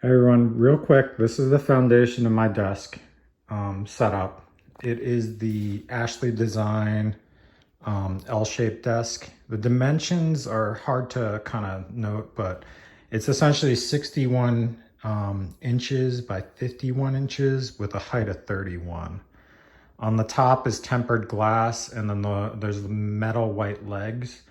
Hey everyone, real quick, this is the foundation of my desk setup. It is the Ashley Design L-shaped desk. The dimensions are hard to kind of note, but it's essentially 61 inches by 51 inches with a height of 31. On the top is tempered glass, and then there's the metal white legs.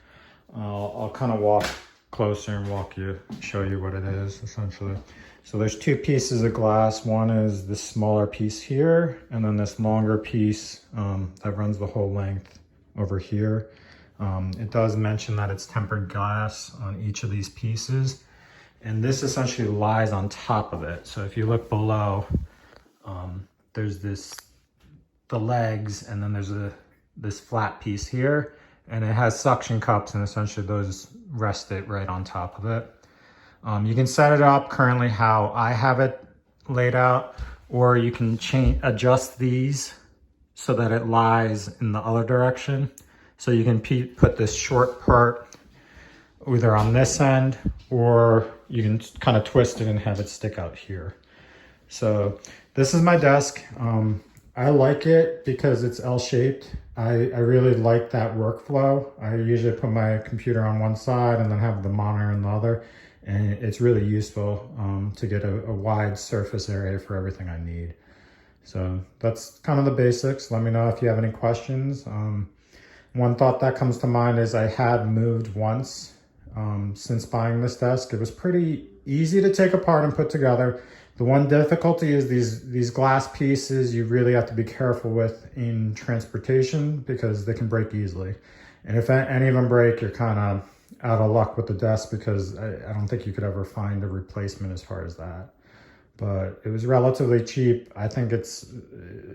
I'll kind of walk closer and show you what it is essentially. So there's two pieces of glass. One is this smaller piece here, and then this longer piece that runs the whole length over here. It does mention that it's tempered glass on each of these pieces, and this essentially lies on top of it. So if you look below, there's the legs, and then there's this flat piece here, and it has suction cups, and essentially those rest it right on top of it. You can set it up currently how I have it laid out, or you can adjust these so that it lies in the other direction. So you can put this short part either on this end, or you can kind of twist it and have it stick out here. So this is my desk. I like it because it's L-shaped. I really like that workflow. I usually put my computer on one side and then have the monitor on the other. And it's really useful to get a wide surface area for everything I need. So that's kind of the basics. Let me know if you have any questions. One thought that comes to mind is I had moved once since buying this desk. It was pretty easy to take apart and put together. The one difficulty is these glass pieces you really have to be careful with in transportation because they can break easily. And if any of them break, you're kind of out of luck with the desk, because I don't think you could ever find a replacement as far as that. But it was relatively cheap. I think its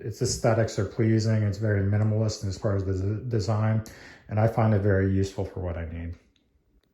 aesthetics are pleasing. It's very minimalist as far as the design, and I find it very useful for what I need.